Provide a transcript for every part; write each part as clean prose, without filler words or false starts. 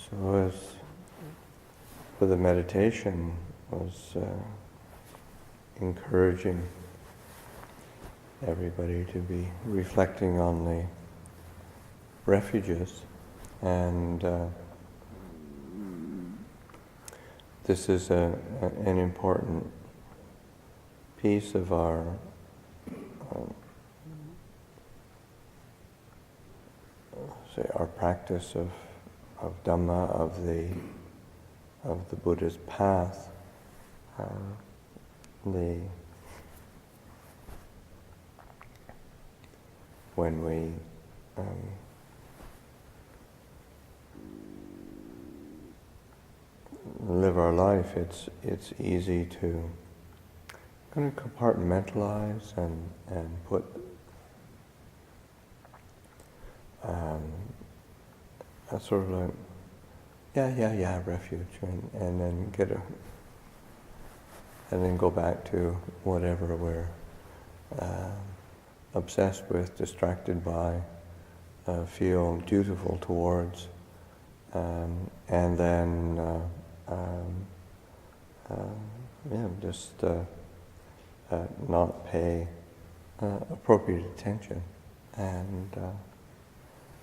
So as for the meditation, was encouraging everybody to be reflecting on the refuges, and this is an important piece of our our practice of Dhamma, of the Buddha's path. When we live our life, it's easy to kind of compartmentalize and put a sort of like refuge, and then and then go back to whatever we're obsessed with, distracted by, feel dutiful towards, and then just not pay appropriate attention. And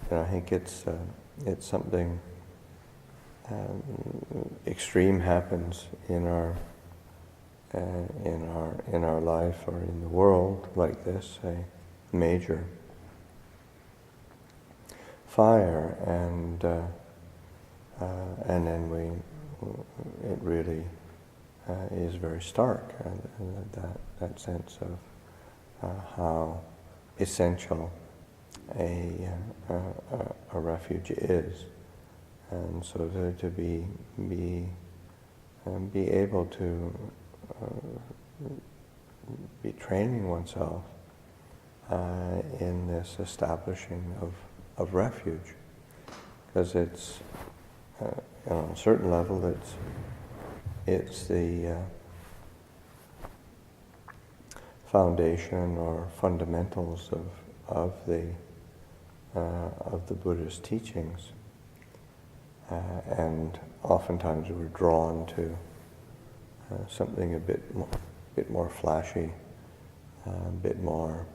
I think it's something extreme happens in our life or in the world like this, a major fire, and then it really is very stark, that sense of how essential a refuge is, and so to be able to be training oneself in this establishing of refuge, because it's on a certain level it's the foundation or fundamentals of the Buddha's teachings, and oftentimes we're drawn to something a bit more flashy, a bit more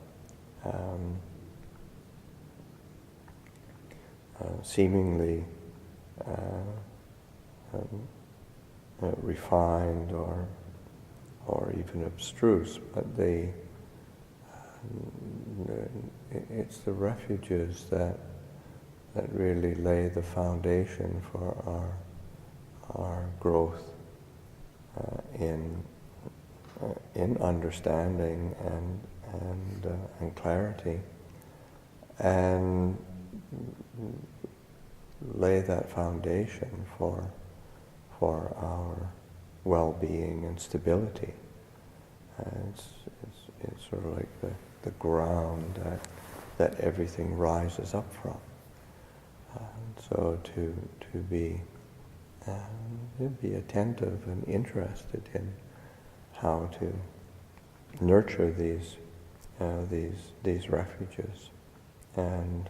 seemingly refined or even abstruse, but it's the refuges that really lay the foundation for our growth in understanding and clarity, and lay that foundation for our well-being and stability. It's sort of like the ground that everything rises up from. So to be attentive and interested in how to nurture these refuges, and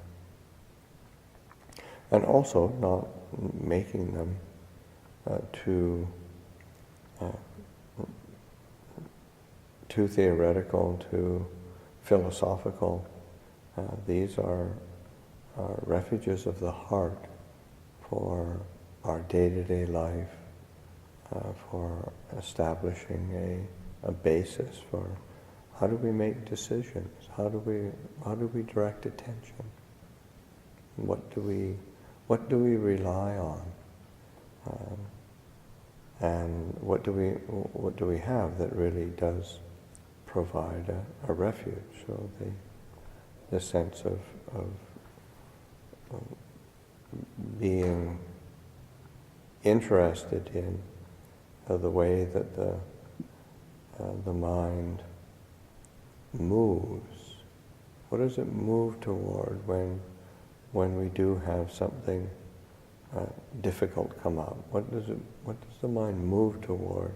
also not making them too theoretical, too philosophical. These are refuges of the heart for our day-to-day life, for establishing a basis for how do we make decisions, how do we direct attention, what do we rely on, and what do we have that really does provide a refuge. So the sense of being interested in the way that the mind moves. What does it move toward when we do have something difficult come up? What does the mind move toward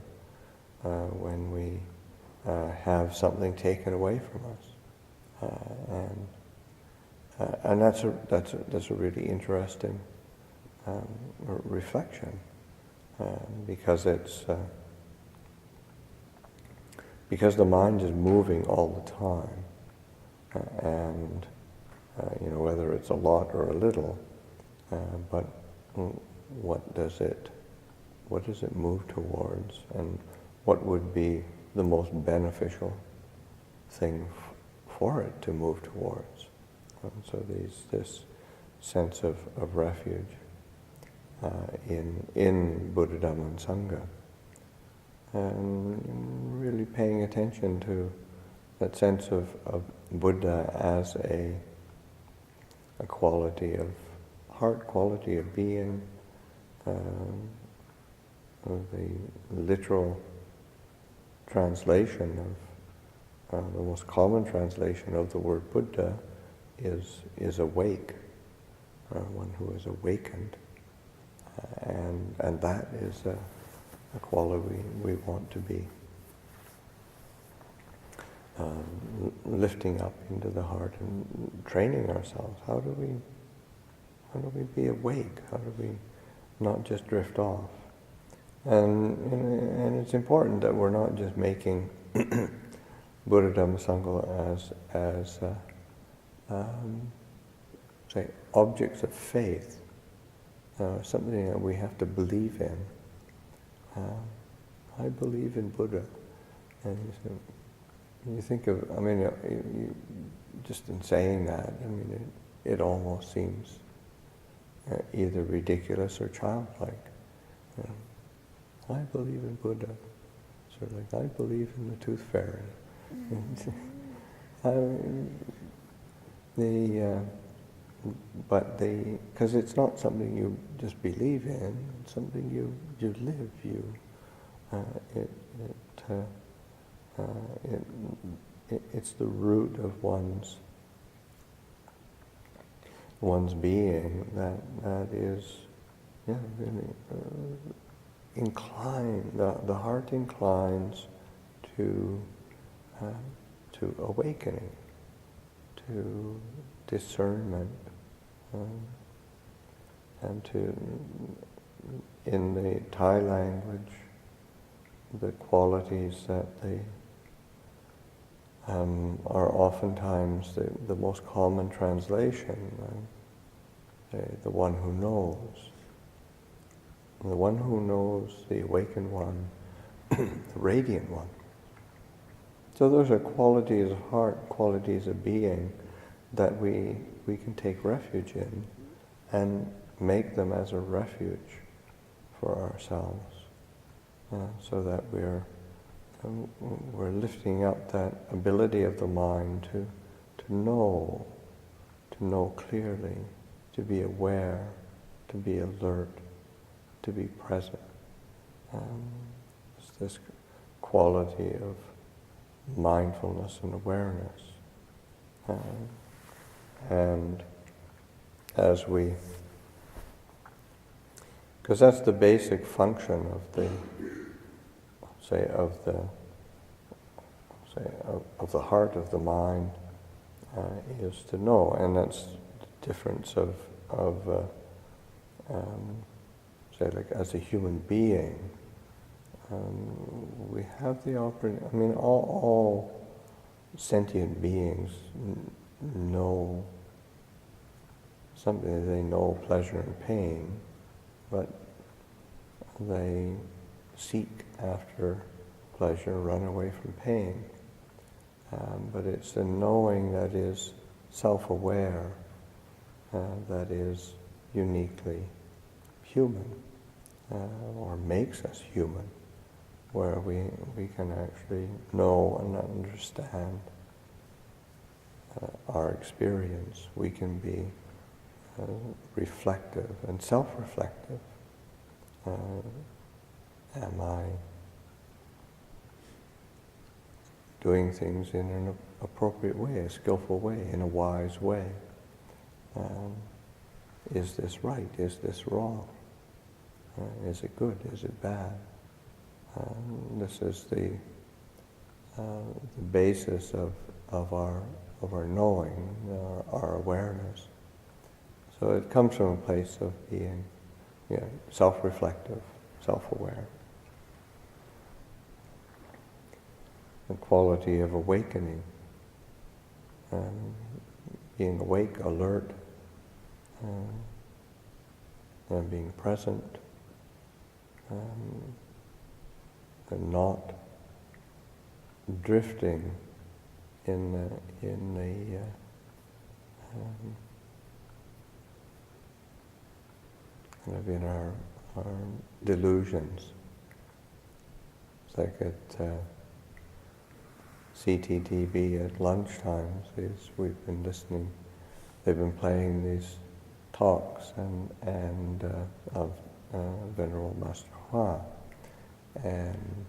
when we have something taken away from us? And that's a really interesting reflection, because because the mind is moving all the time, and whether it's a lot or a little, but what does it move towards, and what would be the most beneficial thing for it to move towards? So this sense of refuge in Buddha, Dhamma, and Sangha, and really paying attention to that sense of Buddha as a quality of heart, quality of being, of the literal translation of the most common translation of the word Buddha is awake, one who is awakened, and that is a quality we want to be lifting up into the heart and training ourselves. How do we be awake? How do we not just drift off? And it's important that we're not just making Buddha, Dhamma, Sangha as say objects of faith, something that we have to believe in. I believe in Buddha, and you think of, you just in saying that, it almost seems either ridiculous or childlike. I believe in Buddha. Sort of like, I believe in the tooth fairy. Because it's not something you just believe in, it's something you live. It's the root of one's being that is, really inclined. The heart inclines to awakening, to discernment, and to, in the Thai language, the qualities that are oftentimes the most common translation, the one who knows. The one who knows, the awakened one, the radiant one. So those are qualities of heart, qualities of being that we can take refuge in and make them as a refuge for ourselves, so that we're lifting up that ability of the mind to know clearly, to be aware, to be alert, to be present. It's this quality of mindfulness and awareness. And as because that's the basic function of the heart of the mind, is to know, and that's the difference of say, like, as a human being, we have the opportunity. All sentient beings know something. They know pleasure and pain, but they seek after pleasure, run away from pain. But it's the knowing that is self-aware, that is uniquely human, or makes us human, where we can actually know and understand our experience. We can be reflective and self-reflective. Am I doing things in an appropriate way, a skillful way, in a wise way? Is this right? Is this wrong? Is it good? Is it bad? This is the basis of our knowing, our awareness. So it comes from a place of being self-reflective, self-aware. The quality of awakening, being awake, alert, and being present, and not drifting in our delusions. It's like at CTTV at lunchtimes, we've been listening. They've been playing these talks and of Venerable Master Hua, and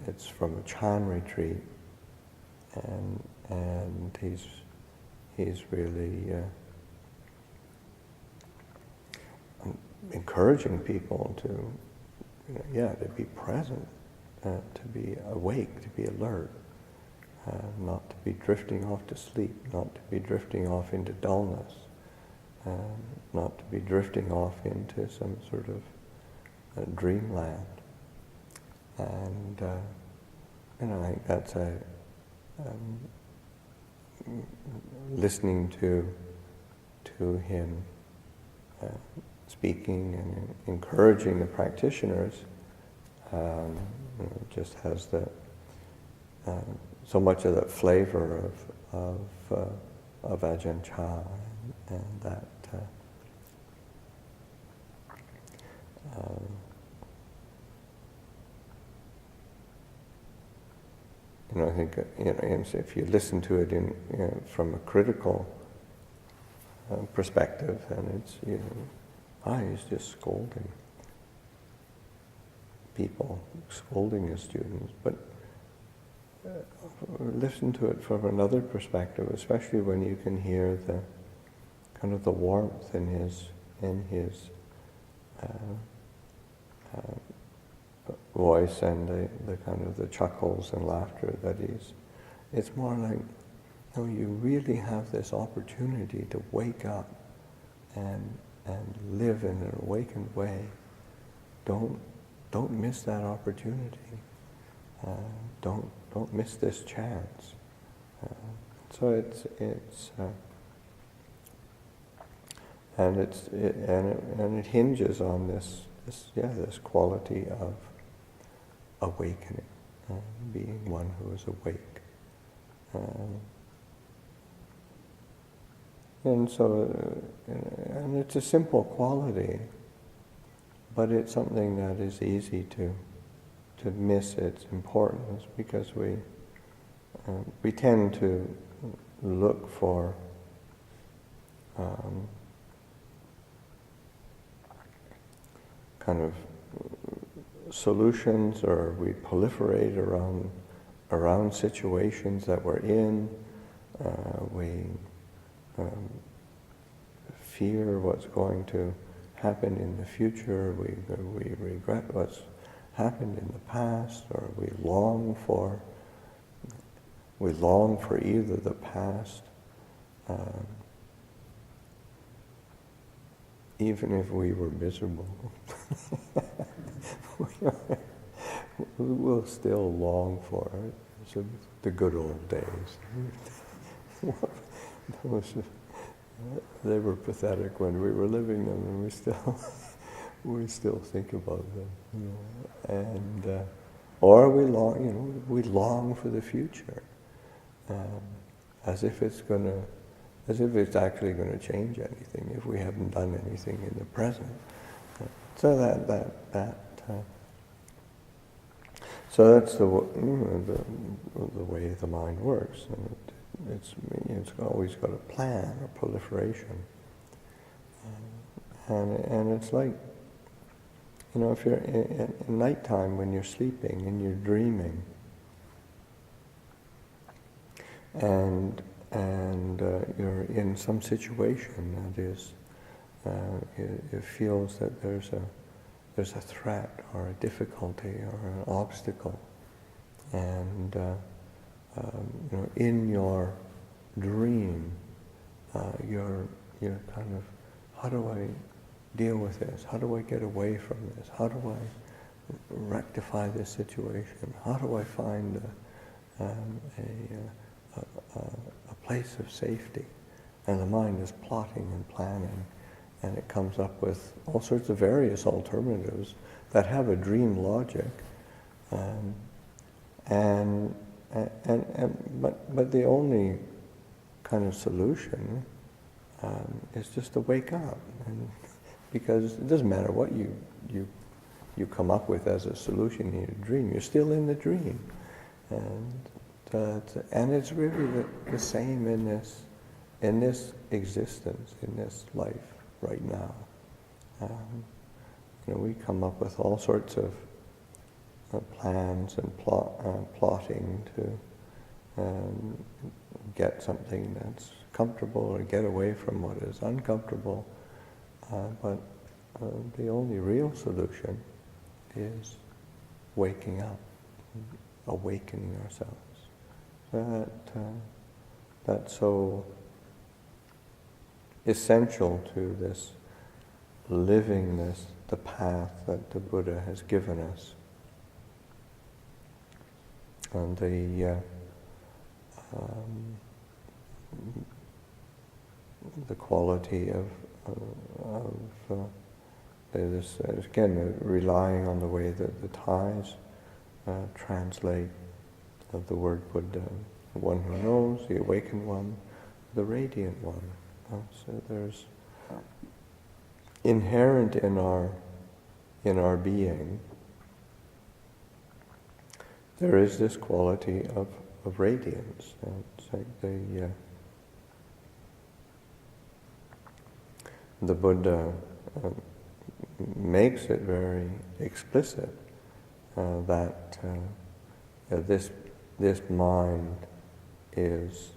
it's from a Chan retreat, and he's really encouraging people to be present, to be awake, to be alert, not to be drifting off to sleep, not to be drifting off into dullness, not to be drifting off into some sort of dreamland. And I think that's listening to him speaking and encouraging the practitioners just has so much of that flavor of Ajahn Chah, and that I think if you listen to it from a critical perspective, then it's he's just scolding people, scolding his students. But listen to it from another perspective, especially when you can hear the kind of the warmth in his voice, and the kind of the chuckles and laughter that it's more like, you really have this opportunity to wake up and live in an awakened way. Don't miss that opportunity. Don't miss this chance. So it hinges on this quality of awakening, being one who is awake. And it's a simple quality, but it's something that is easy to miss its importance, because we tend to look for kind of solutions, or we proliferate around situations that we're in. We fear what's going to happen in the future. We regret what's happened in the past, or we long for either the past, even if we were miserable. We'll still long for it. So the good old days. They were pathetic when we were living them, and we still think about them. And or we long for the future, as if it's actually going to change anything if we haven't done anything in the present. So so that's the way the mind works, and it's always got a plan, a proliferation, and it's like, if you're in nighttime when you're sleeping and you're dreaming, and you're in some situation that is, it feels that there's a threat or a difficulty or an obstacle, and in your dream, you're kind of, deal with this? How do I get away from this? How do I rectify this situation? How do I find a place of safety? And the mind is plotting and planning, and it comes up with all sorts of various alternatives that have a dream logic, but the only kind of solution is just to wake up, and because it doesn't matter what you come up with as a solution in your dream, you're still in the dream, and it's really the same in this existence, in this life right now. We come up with all sorts of plans and plotting to get something that's comfortable or get away from what is uncomfortable. But the only real solution is waking up, awakening ourselves. That's so essential to this living the path that the Buddha has given us. And the quality of this, again, relying on the way that the Thais translate of the word Buddha, the one who knows, the awakened one, the radiant one. So there's inherent in our being, there is this quality of radiance. It's like the Buddha makes it very explicit that this mind is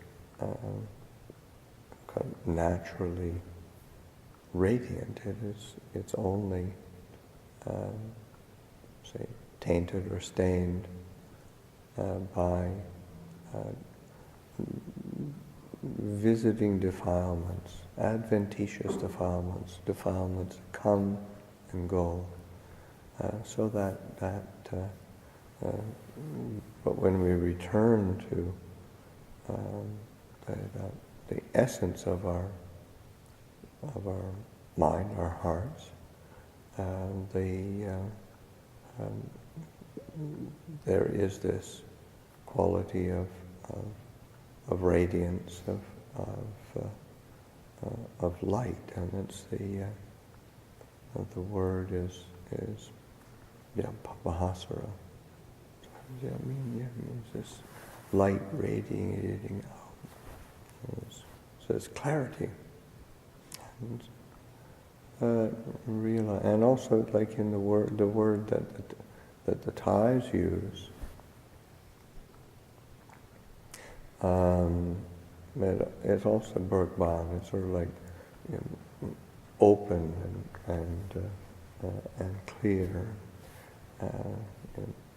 kind of naturally radiant. It's only say tainted or stained by visiting defilements, adventitious defilements that come and go. So that but when we return to the essence of our mind, our hearts, there is this quality of radiance, of light, and it's the word is Papahasara. It means this light radiating out. So it's clarity. And also, like in the word that the Thais use, it's also Bergban. It's sort of like open and clear,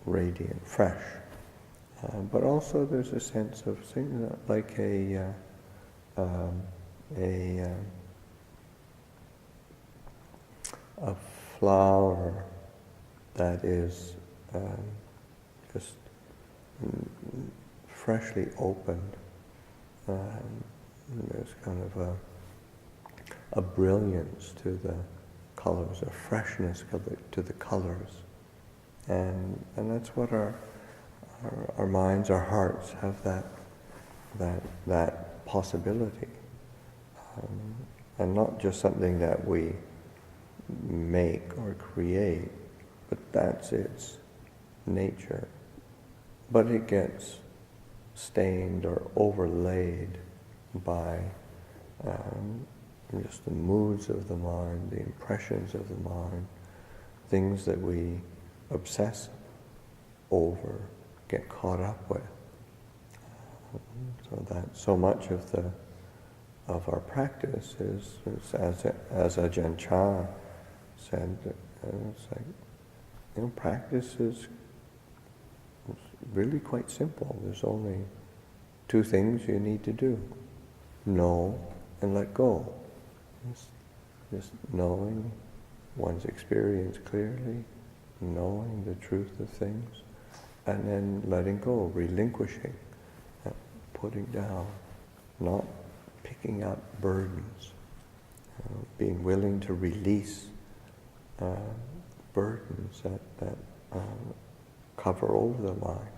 radiant, fresh. But also, there's a sense of like a flower that is just freshly opened. There's kind of a brilliance to the colors, a freshness to the colors, and that's what our minds, our hearts have that possibility, and not just something that we make or create, but that's its nature. But it gets stained or overlaid by just the moods of the mind, the impressions of the mind, things that we obsess over, get caught up with. So that so much of our practice is as Ajahn Chah said, it's like, practice is really quite simple. There's only two things you need to do: know and let go. just knowing one's experience clearly, knowing the truth of things, and then letting go, relinquishing, putting down, not picking up burdens, being willing to release burdens that cover over the mind.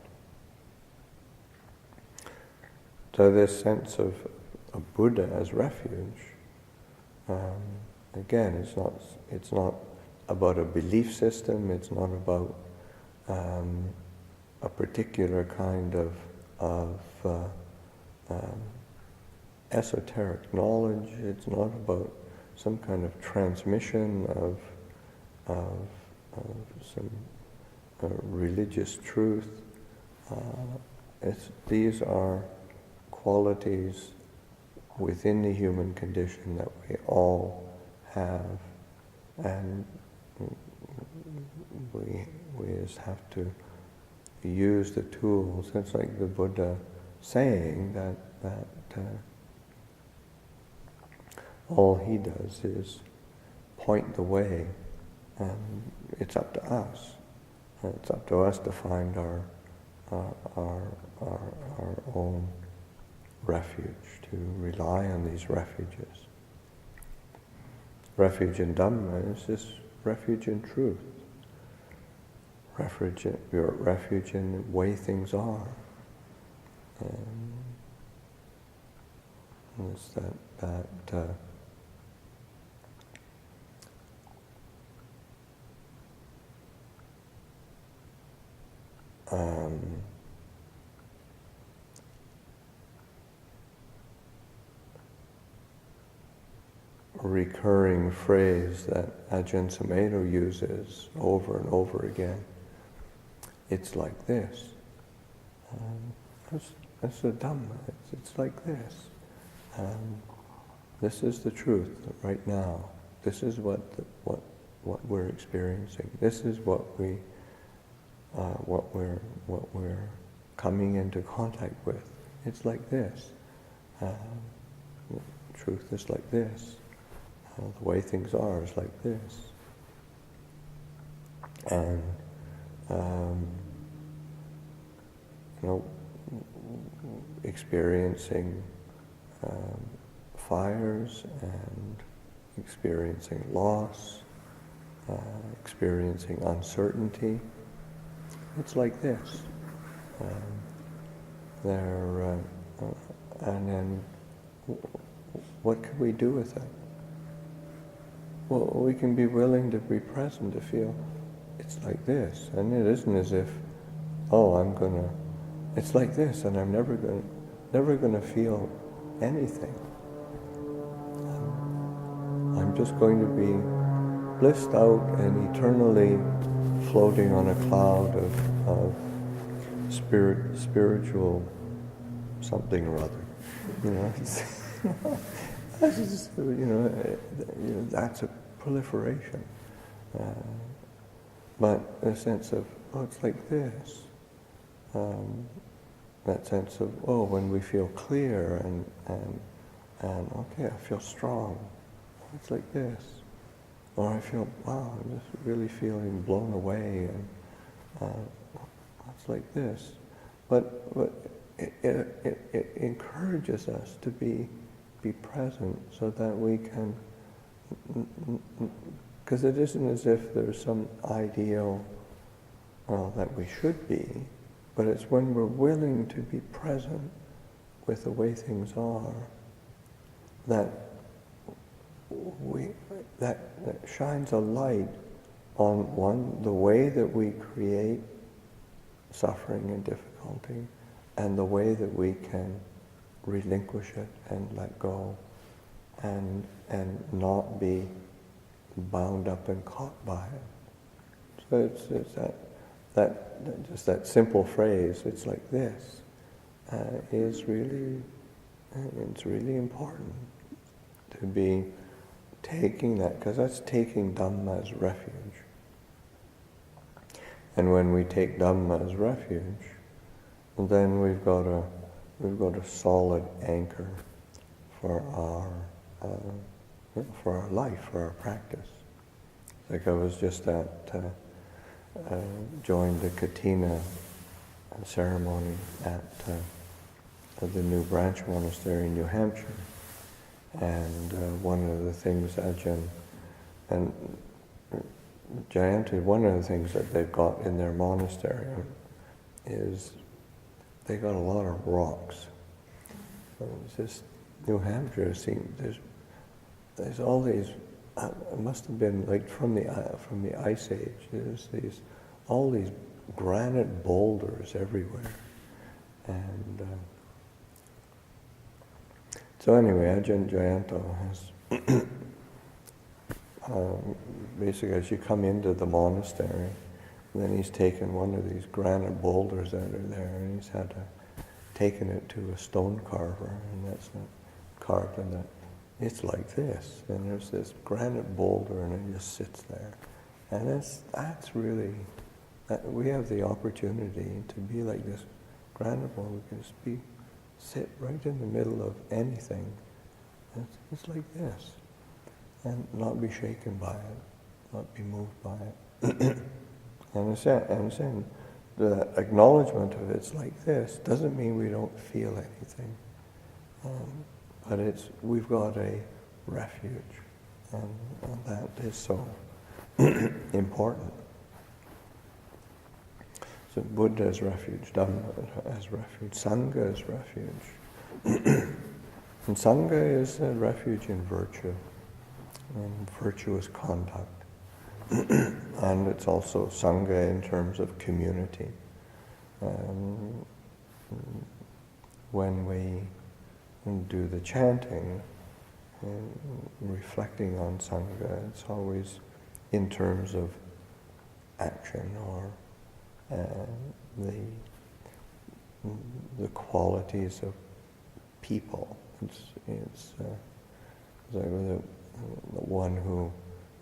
So this sense of a Buddha as refuge, again, it's not about a belief system. It's not about a particular kind of esoteric knowledge. It's not about some kind of transmission of some religious truth. These are qualities within the human condition that we all have, and we just have to use the tools. It's like the Buddha saying that all he does is point the way, and it's up to us. It's up to us to find our own refuge, to rely on these refuges. Refuge in Dhamma is just refuge in truth. Refuge in the way things are. And it's that recurring phrase that Ajahn uses over and over again. It's like this. That's the Dhamma. It's like this. This is the truth right now. This is what we're experiencing. This is what we're coming into contact with. It's like this. Truth is like this. The way things are is like this. And experiencing fires and experiencing loss, experiencing uncertainty. It's like this. And then what can we do with it? Well, we can be willing to be present, to feel it's like this. And it isn't as if, it's like this and I'm never gonna feel anything. I'm just going to be blissed out and eternally floating on a cloud of spiritual something or other. That's just, that's a proliferation. But a sense of, it's like this. That sense of, when we feel clear and okay, I feel strong. It's like this. Or I feel, I'm just really feeling blown away, and it's like this. But it encourages us to be present, so that we can, because it isn't as if there's some ideal that we should be, but it's when we're willing to be present with the way things are that that shines a light on the way that we create suffering and difficulty, and the way that we can relinquish it and let go, and not be bound up and caught by it. So it's that just that simple phrase, it's like this, is really, it's really important to be taking that, because that's taking Dhamma as refuge. And when we take Dhamma as refuge, then we've got a solid anchor for our for our life, for our practice. Like I was just joined the Katina ceremony at the new branch monastery in New Hampshire. And one of the things Ajahn and Jayanti, one of the things that they've got in their monastery is they got a lot of rocks. So it's just New Hampshire there's all these. It must have been like from the Ice Age. There's all these granite boulders everywhere, and so anyway, Ajahn Jayanto has basically, as you come into the monastery, then he's taken one of these granite boulders that are there, and he's taken it to a stone carver, and that's carved in that. It's like this, and there's this granite boulder, and it just sits there, and that's really, we have the opportunity to be like this granite boulder. We can just sit right in the middle of anything. It's like this, and not be shaken by it, not be moved by it. And saying the acknowledgement of it's like this doesn't mean we don't feel anything. But we've got a refuge, and that is so important. So Buddha as refuge, Dhamma as refuge, Sangha as refuge. And Sangha is a refuge in virtue, and virtuous conduct. And it's also Sangha in terms of community. When we do the chanting, reflecting on Sangha, it's always in terms of action or the qualities of people. It's like the one who,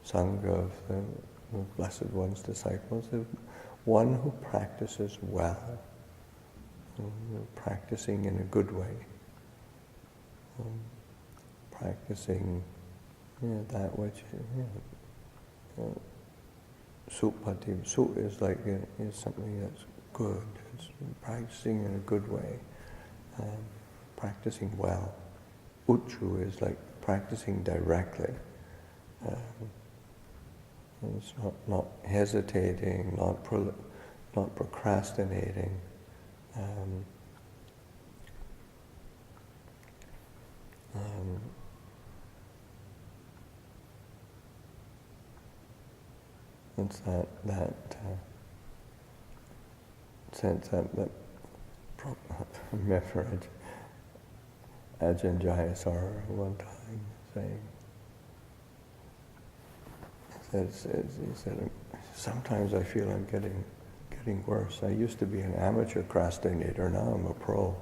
Sangha of the Blessed One's disciples, the one who practices well, practicing in a good way. Practicing that which supati. Su is like is something that's good. It's practicing in a good way, practicing well. Uchu is like practicing directly. It's not hesitating, not procrastinating. It's that sense that I remember Ajahn Jayasara one time saying, he said, sometimes I feel I'm getting worse. I used to be an amateur procrastinator, now I'm a pro.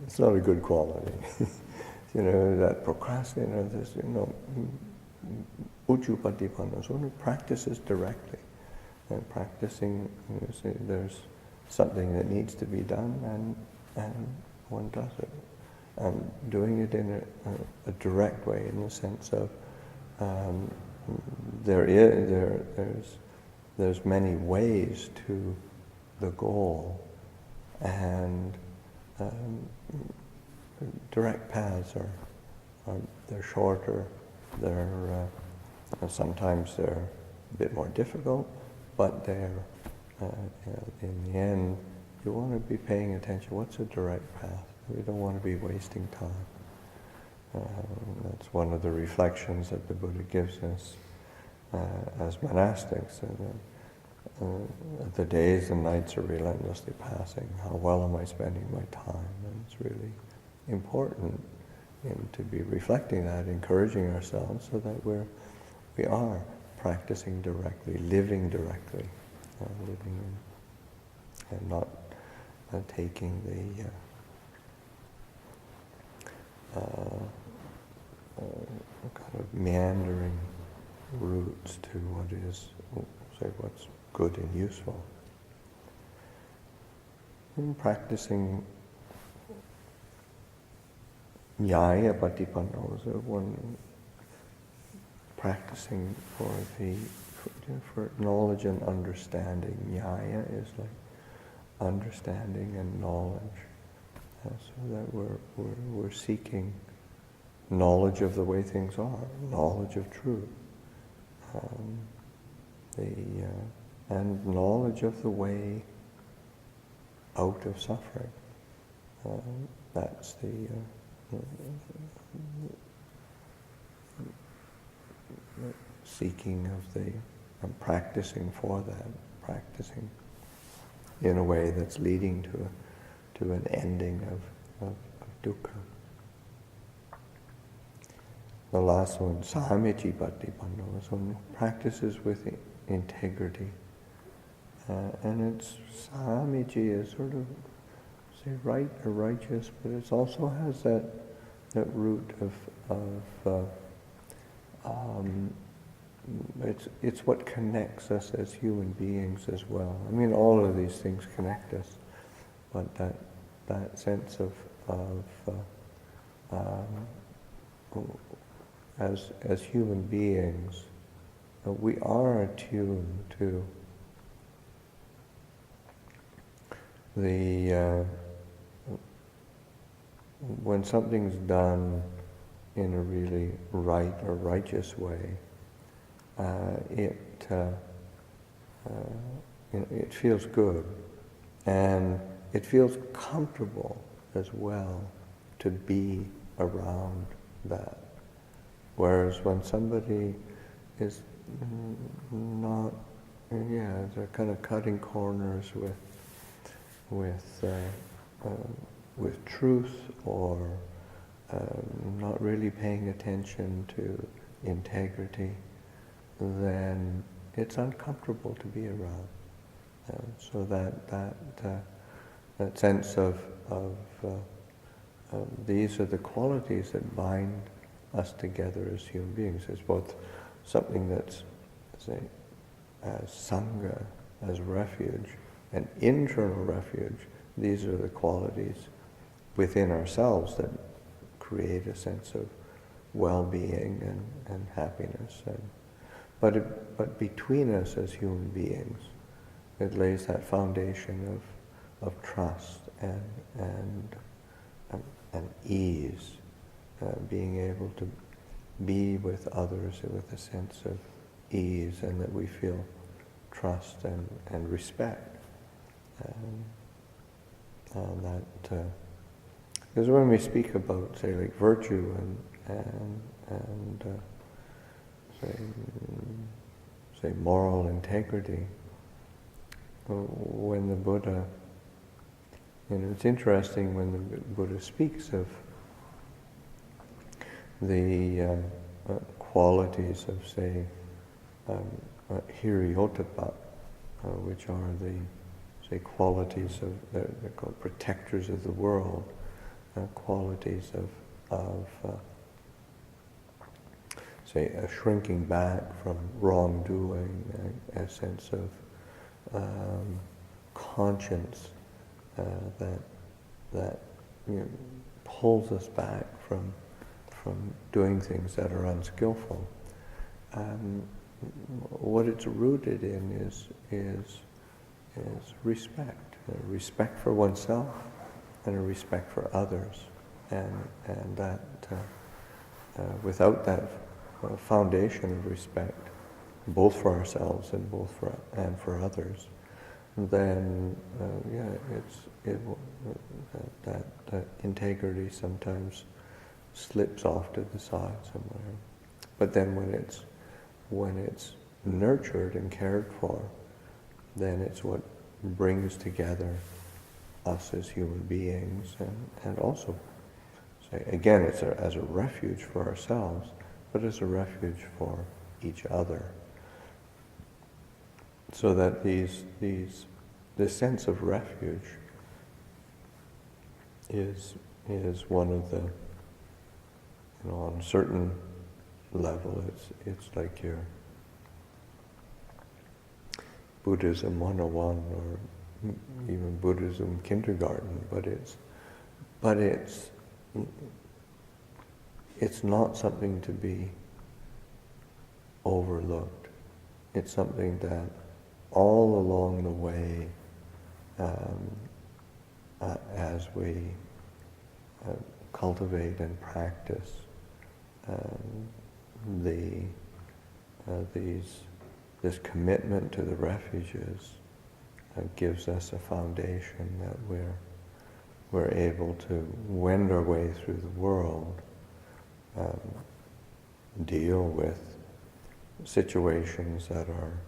It's not a good quality. That procrastinator, this, Ujjupatipanna, so one practices directly. And practicing, there's something that needs to be done, and one does it. And doing it in a direct way, in the sense of there's many ways to the goal, and direct paths they're shorter. Sometimes they're a bit more difficult, but they're in the end you want to be paying attention. What's a direct path? We don't want to be wasting time. That's one of the reflections that the Buddha gives us as monastics. The days and nights are relentlessly passing. How well am I spending my time? And it's really important to be reflecting that, encouraging ourselves so that we are practicing directly, living directly, and not taking the kind of meandering routes to what's good and useful. And practicing Nyaya Patipanno is one practicing for knowledge and understanding. Nyaya is like understanding and knowledge, so that we're seeking knowledge of the way things are, knowledge of truth, and knowledge of the way out of suffering. That's the seeking of and practicing for that, practicing in a way that's leading to an ending of dukkha. The last one, Samici Patipanno, is one who practices with integrity. And it's Samici is sort of, say, right or righteous, but it also has that root of it's what connects us as human beings as well. I mean, all of these things connect us, but that sense of as human beings, we are attuned to when something's done in a really right or righteous way, it feels good, and it feels comfortable as well to be around that. Whereas when somebody is not, they're kind of cutting corners with truth, or not really paying attention to integrity, then it's uncomfortable to be around. So that sense of these are the qualities that bind us together as human beings. It's both something that's, say, as sangha, as refuge, an internal refuge. These are the qualities within ourselves that create a sense of well-being and happiness. But between us as human beings, it lays that foundation of trust and ease, being able to be with others with a sense of ease, and that we feel trust and respect. Because when we speak about, say, like virtue and say moral integrity, when the Buddha, it's interesting when the Buddha speaks of the qualities of, say, hiri-ottappa, which are the, say, qualities of, they're called protectors of the world, qualities of say, a shrinking back from wrongdoing, a sense of conscience that pulls us back from doing things that are unskillful. What it's rooted in is respect, respect for oneself and a respect for others, and that without that foundation of respect, both for ourselves and for others, then that integrity sometimes slips off to the side somewhere. But then when it's nurtured and cared for, then it's what brings together us as human beings, and also, say, again, it's as a refuge for ourselves, but as a refuge for each other. So that this sense of refuge is one of the, on a certain level, it's like your Buddhism 101 or even Buddhism kindergarten, but it's it's not something to be overlooked. It's something that all along the way, as we cultivate and practice this commitment to the refuges, gives us a foundation that we're able to wend our way through the world, deal with situations that are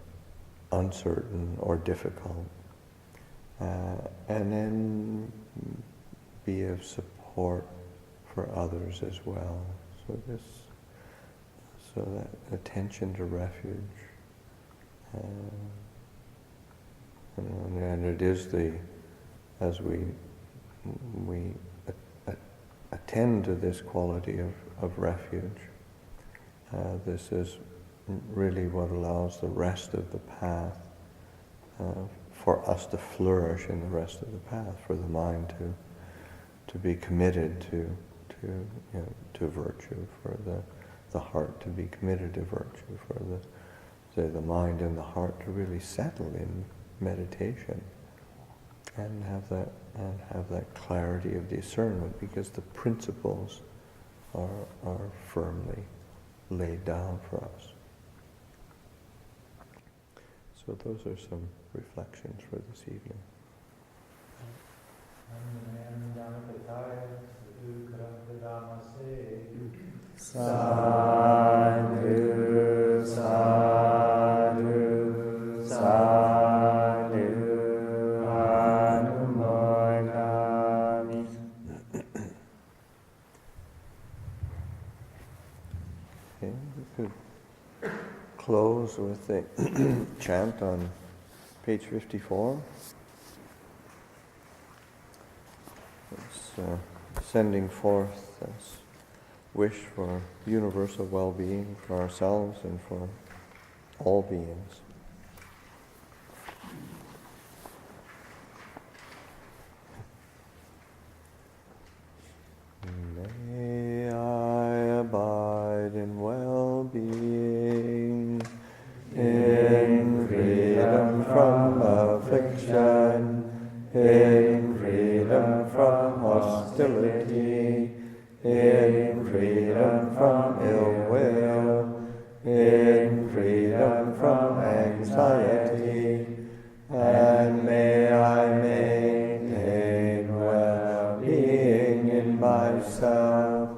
uncertain or difficult, and then be of support for others as well. So that attention to refuge, and it is as we attend to this quality of refuge, this is really what allows the rest of the path for us to flourish in the rest of the path, for the mind to be committed to virtue, for the heart to be committed to virtue, for the mind and the heart to really settle in meditation and have that clarity of discernment, because the principles are firmly laid down for us. So those are some reflections for this evening. Sadhu, sadhu, sadhu, anumodami. Okay, we could close with the chant on page 54. It's sending forth this wish for universal well-being for ourselves and for all beings. May I abide in well-being, in freedom from affliction, in freedom from hostility, in freedom from ill will, in freedom from anxiety, and may I maintain well-being in myself.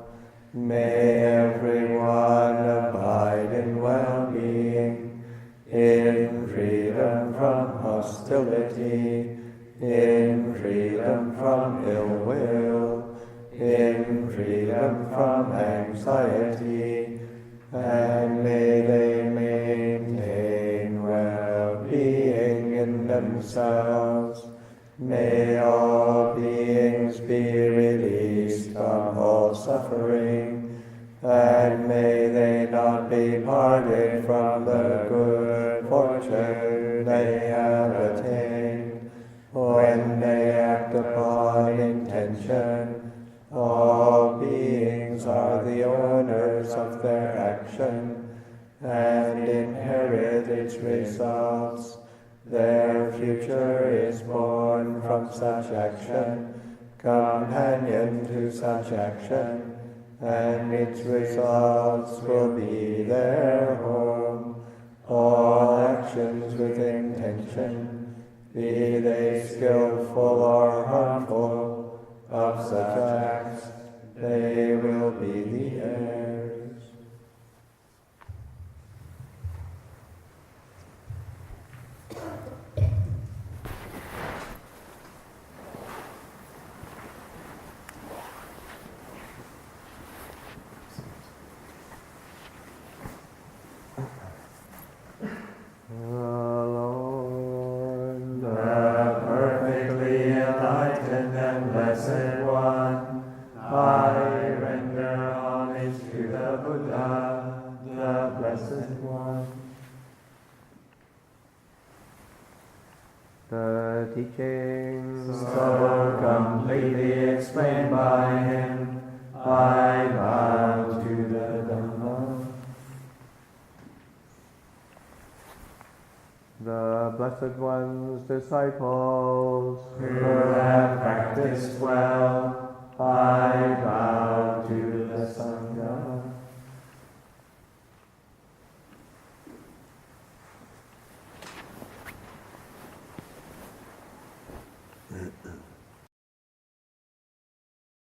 May everyone abide in well-being, in freedom from hostility, in freedom from ill will, in freedom from anxiety, and may they maintain well-being in themselves. May all beings be released from all suffering, and may they not be parted from the good fortune they have attained. When they act upon intention, all beings are the owners of their action and inherit its results. Their future is born from such action, companion to such action, and its results will be their home. All actions with intention, be they skillful or harmful, of such acts, they will be the heirs. Lord, the perfectly enlightened and blessed One, I render homage to the Buddha, the Blessed One. The teachings so completely explained by him, I vow to the Blessed One's disciples, who have practiced well, I